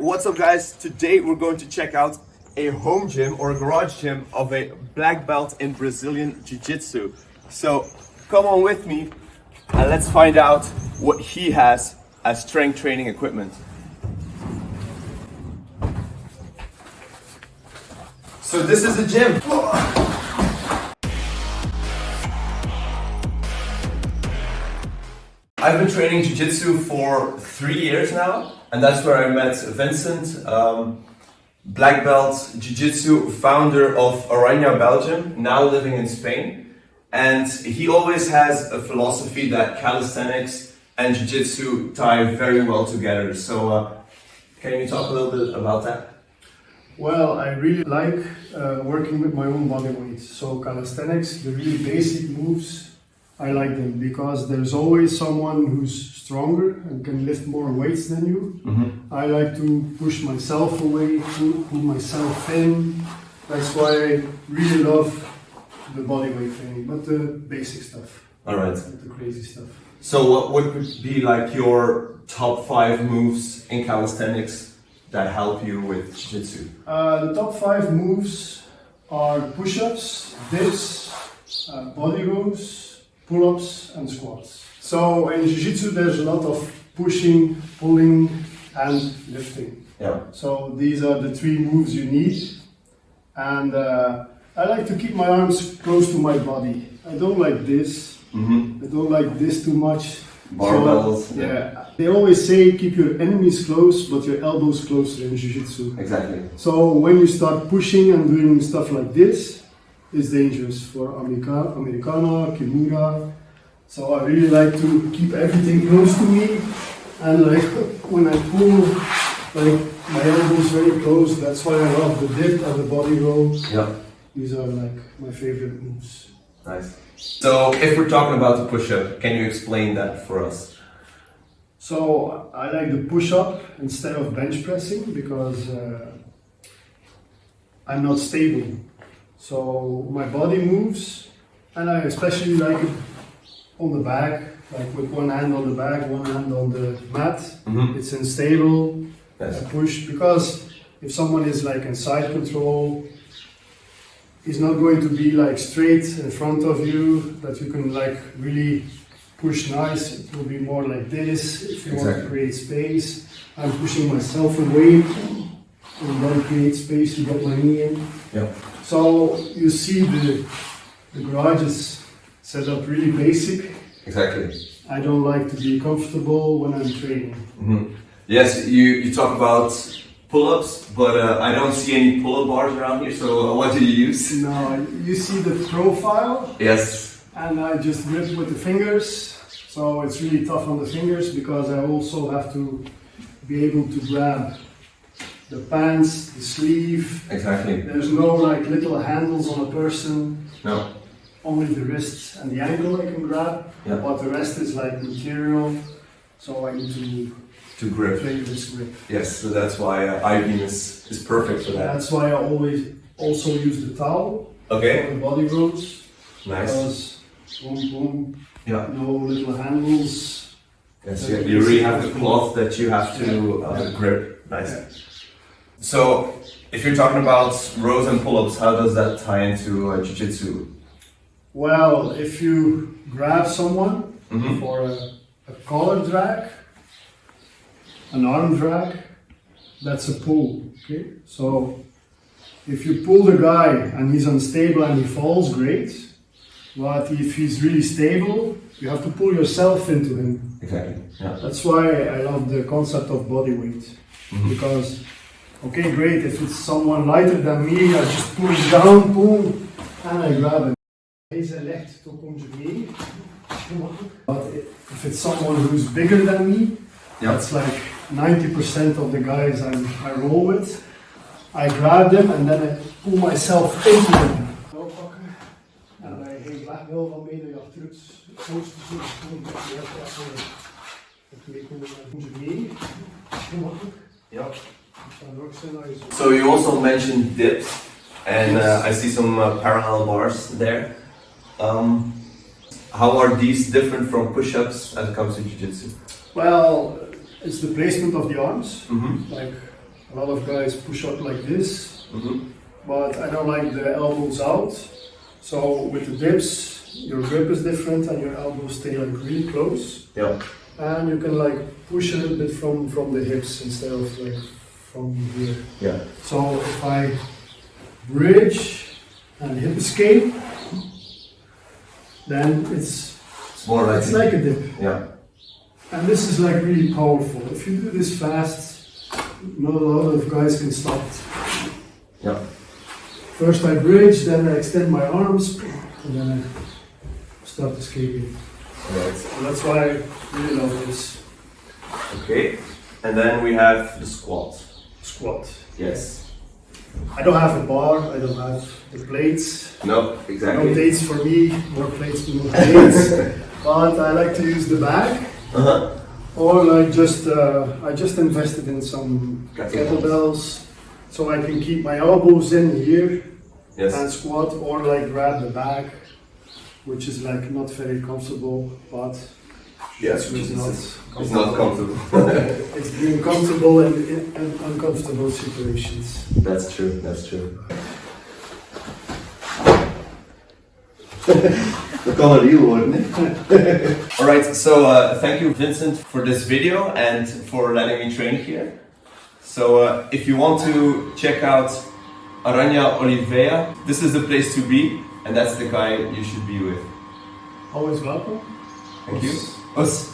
What's up guys? Today we're going to check out a home gym or a garage gym of a black belt in Brazilian Jiu Jitsu. So come on with me and let's find out what he has as strength training equipment. So this is the gym. I've been training Jiu Jitsu for 3 years now, and that's where I met Vincent, black belt Jiu Jitsu, founder of Aranya, Belgium, now living in Spain. And he always has a philosophy that calisthenics and Jiu Jitsu tie very well together. So can you talk a little bit about that? Well, I really like working with my own body weight. So calisthenics, the really basic moves, I like them because there's always someone who's stronger and can lift more weights than you. Mm-hmm. I like to push myself away, pull myself in. That's why I really love the body weight training, but the basic stuff. All right. Not the crazy stuff. So what would be like your top 5 moves in calisthenics that help you with Jiu-Jitsu? The top 5 moves are push-ups, dips, body rows, pull-ups and squats. So in Jiu-Jitsu there's a lot of pushing, pulling and lifting. Yeah. So these are the 3 moves you need. And I like to keep my arms close to my body. I don't like this. Mm-hmm. I don't like this too much. Barbells. So, yeah. They always say keep your enemies close but your elbows closer in Jiu-Jitsu. Exactly. So when you start pushing and doing stuff like this, it's dangerous for Americana, Kimura. So I really like to keep everything close to me, and like when I pull, like my elbows very close. That's why I love the dip and the body roll. Yeah. These are like my favorite moves. Nice. So if we're talking about the push-up, can you explain that for us? So I like the push-up instead of bench pressing because I'm not stable. So my body moves, and I especially like it on the back, like with one hand on the back, one hand on the mat. Mm-hmm. It's unstable. Yes. I push because if someone is like in side control, he's not going to be like straight in front of you that you can like really push nice. It will be more like this if you want to create space. I'm pushing myself away and then create space to get my knee in. Yeah. So you see the garage is set up really basic. Exactly. I don't like to be comfortable when I'm training. Mm-hmm. Yes, you talk about pull-ups, but I don't see any pull-up bars around here, so what do you use? No, you see the profile? Yes. And I just grip with the fingers, so it's really tough on the fingers because I also have to be able to grab the pants, the sleeve. Exactly. There's no like little handles on a person. No. Only the wrists and the ankle I can grab. Yeah. But the rest is like material. So I need to grip. Play with this grip. Yes, so that's why I-beam is perfect for that. That's why I always also use the towel. Okay. For the body rolls. Nice. Because boom, boom. Yeah. No little handles. Yes, you really have the cloth that you have to grip. Nice. Yeah. So, if you're talking about rows and pull-ups, how does that tie into Jiu-Jitsu? Well, if you grab someone mm-hmm. for a collar drag, an arm drag, that's a pull. Okay, so if you pull the guy and he's unstable and he falls, great. But if he's really stable, you have to pull yourself into him. Exactly. Yeah. That's why I love the concept of body weight mm-hmm. because. Okay, great. If it's someone lighter than me, I just push down, boom, and I grab it. Deze legt tot onze mee. But if it's someone who's bigger than me, that's like 90% of the guys I roll with. I grab them and then I pull myself into them. Doorpakken. En bij geen weg wil van mee, je terug post te zoeken. Ja. So you also mentioned dips, and I see some parallel bars there. How are these different from push-ups as it comes to Jiu Jitsu? Well, it's the placement of the arms. Mm-hmm. Like A lot of guys push up like this, but I don't like the elbows out. So with the dips, your grip is different and your elbows stay like really close. Yeah. And you can like push a little bit from the hips instead of like from here. Yeah. So if I bridge and hip escape, then it's more like, it's like a dip. Yeah. And this is like really powerful. If you do this fast, not a lot of guys can stop it. Yeah. First I bridge, then I extend my arms, and then I start escaping. Right. So that's why I really love this. Okay. And then we have the squat. Squat. Yes. I don't have a bar, I don't have the plates. No, exactly. No plates for me, more plates, more plates. But I like to use the bag. Or like I just invested in some kettlebells, so I can keep my elbows in here and squat, or like grab the bag, which is like not very comfortable, but yes, it's not comfortable. It's being comfortable in uncomfortable situations. That's true, that's true. Dat kan een reel worden, hè? Alright, so thank you Vincent for this video and for letting me train here. So if you want to check out Aranha Oliveira, this is the place to be, and that's the guy you should be with. Always welcome. Thank you. Us.